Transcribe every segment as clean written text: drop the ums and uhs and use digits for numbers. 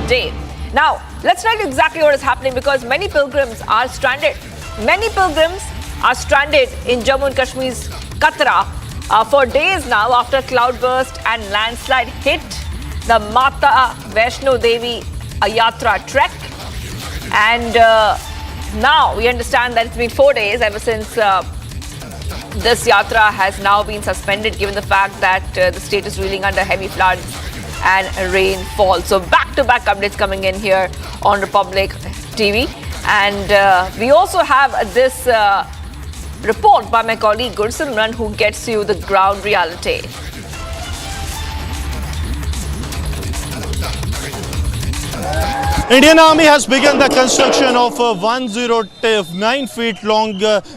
day. Now, let's tell you exactly what is happening because many pilgrims are stranded. Many pilgrims are stranded in Jammu and Kashmir's Katra for days now after cloudburst and landslide hit the Mata Vaishno Devi Yatra trek. And now we understand that it's been 4 days ever since this yatra has now been suspended given the fact that the state is reeling under heavy floods and rainfall. So back-to-back updates coming in here on Republic TV. And we also have this report by my colleague Gursimran who gets you the ground reality. Indian Army has begun the construction of a 109 feet long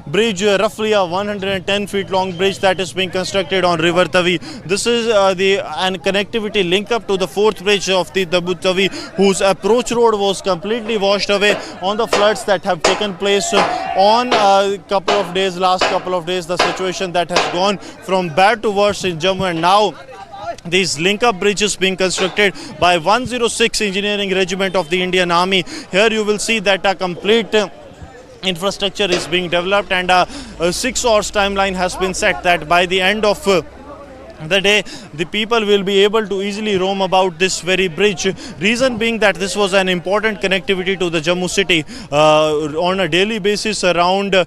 bridge, roughly a 110 feet long bridge that is being constructed on River Tavi. This is the connectivity link up to the fourth bridge of the Tavi, whose approach road was completely washed away on the floods that have taken place on last couple of days. The situation that has gone from bad to worse in Jammu, and now these link-up bridges being constructed by 106 Engineering Regiment of the Indian Army. Here you will see that a complete infrastructure is being developed, and a 6 hours timeline has been set that by the end of the day the people will be able to easily roam about this very bridge. Reason being that this was an important connectivity to the Jammu city. On a daily basis around a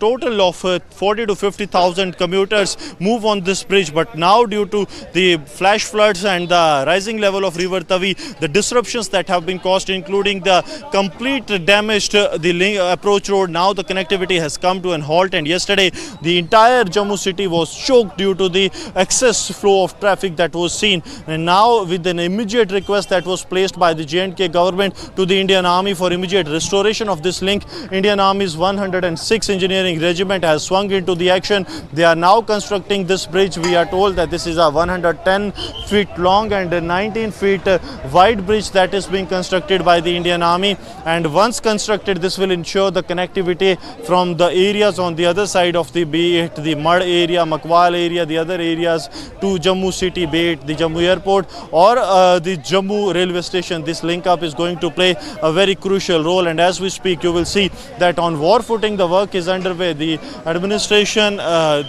total of 40 to 50,000 commuters move on this bridge, but now due to the flash floods and the rising level of River Tavi, the disruptions that have been caused, including the complete damage to the approach road, now the connectivity has come to an halt, and yesterday the entire Jammu city was choked due to the excess flow of traffic that was seen. And now with an immediate request that was placed by the J&K government to the Indian Army for immediate restoration of this link, Indian Army's 106 Engineering Regiment has swung into the action. They are now constructing this bridge. We are told that this is a 110 feet long and 19 feet wide bridge that is being constructed by the Indian Army, and once constructed this will ensure the connectivity from the areas on the other side of the, be it the Mud area, Makwal area, the other areas to Jammu city, be it the Jammu airport or the Jammu railway station. This link up is going to play a very crucial role, and as we speak you will see that on war footing the work is underway. The administration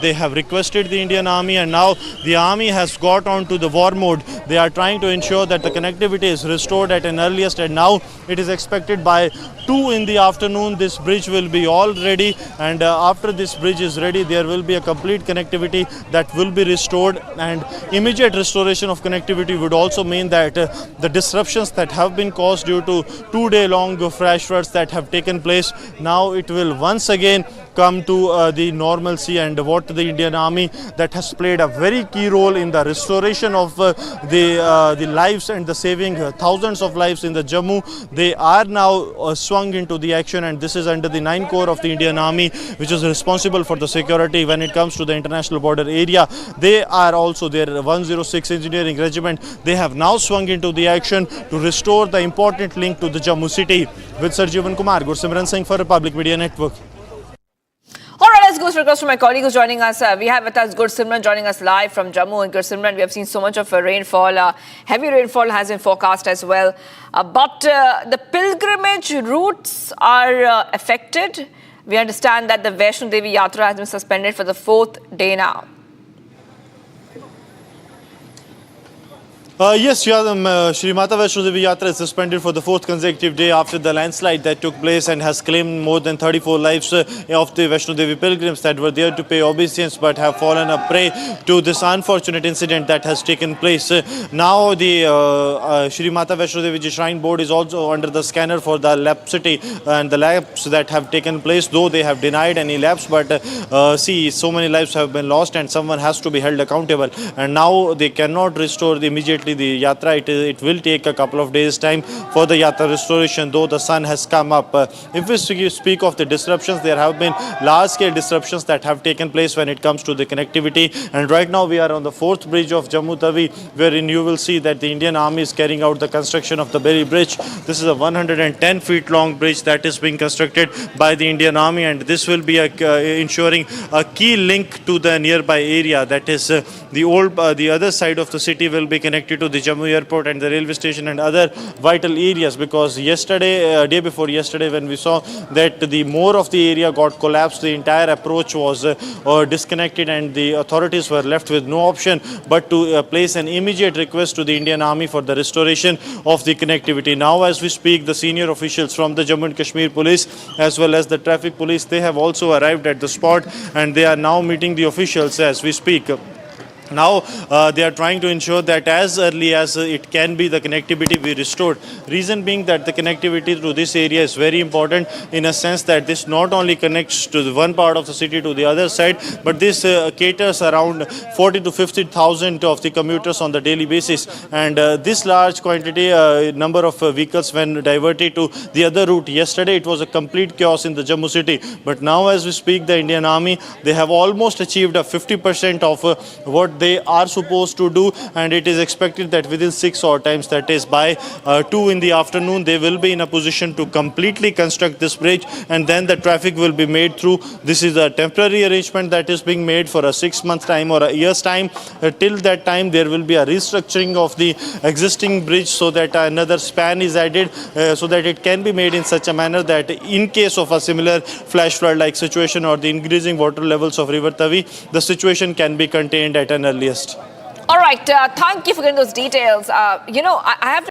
they have requested the Indian Army, and now the army has got on to the war mode. They are trying to ensure that the connectivity is restored at an earliest, and now it is expected by 2 in the afternoon this bridge will be all ready, and after this bridge is ready there will be a complete connectivity that will be restored, and immediate restoration of connectivity would also mean that the disruptions that have been caused due to 2-day long flash floods that have taken place, now it will once again come to the normalcy, and what the Indian Army that has played a very key role in the restoration of the lives and the saving thousands of lives in the Jammu. They are now swung into the action, and this is under the 9 Corps of the Indian Army, which is responsible for the security when it comes to the international border area. They are also their 106 Engineering Regiment. They have now swung into the action to restore the important link to the Jammu city. With Sir Jeevan Kumar, Gursimran Singh for Republic Media Network. All right, let's go across to my colleague who's joining us. We have with us Gursimran joining us live from Jammu. And Gursimran, we have seen so much of rainfall. Heavy rainfall has been forecast as well. But the pilgrimage routes are affected. We understand that the Vaishno Devi Yatra has been suspended for the 4th day now. Yes, Shri Mata Vaishno Devi Yatra is suspended for the 4th consecutive day after the landslide that took place and has claimed more than 34 lives of the Vaishno Devi pilgrims that were there to pay obeisance but have fallen a prey to this unfortunate incident that has taken place. Now the Shri Mata Vaishno Devi Shrine Board is also under the scanner for the lapsity and the lapse that have taken place, though they have denied any lapse, but see, so many lives have been lost and someone has to be held accountable, and now they cannot restore immediately the yatra. It will take a couple of days time for the yatra restoration, though the sun has come up. If we speak of the disruptions, there have been large scale disruptions that have taken place when it comes to the connectivity, and right now we are on the 4th bridge of Jammu Tavi, wherein you will see that the Indian Army is carrying out the construction of the Berry Bridge. This is a 110 feet long bridge that is being constructed by the Indian Army, and this will be ensuring a key link to the nearby area, that is the other side of the city will be connected to the Jammu airport and the railway station and other vital areas, because yesterday, day before yesterday, when we saw that the more of the area got collapsed, the entire approach was disconnected, and the authorities were left with no option but to place an immediate request to the Indian Army for the restoration of the connectivity. Now, as we speak, the senior officials from the Jammu and Kashmir police as well as the traffic police, they have also arrived at the spot, and they are now meeting the officials as we speak. Now they are trying to ensure that as early as it can be, the connectivity be restored. Reason being that the connectivity to this area is very important, in a sense that this not only connects to the one part of the city to the other side, but this caters around 40 to 50,000 of the commuters on the daily basis. And this large quantity, number of vehicles when diverted to the other route. Yesterday it was a complete chaos in the Jammu city, but now as we speak, the Indian Army, they have almost achieved a 50% of what they are supposed to do, and it is expected that within 6 odd times, that is by 2 in the afternoon, they will be in a position to completely construct this bridge, and then the traffic will be made through. This is a temporary arrangement that is being made for a 6-month time or a year's time. Till that time, there will be a restructuring of the existing bridge so that another span is added, so that it can be made in such a manner that in case of a similar flash flood like situation or the increasing water levels of River Tavi, the situation can be contained at an earliest. All right, thank you for getting those details. I have to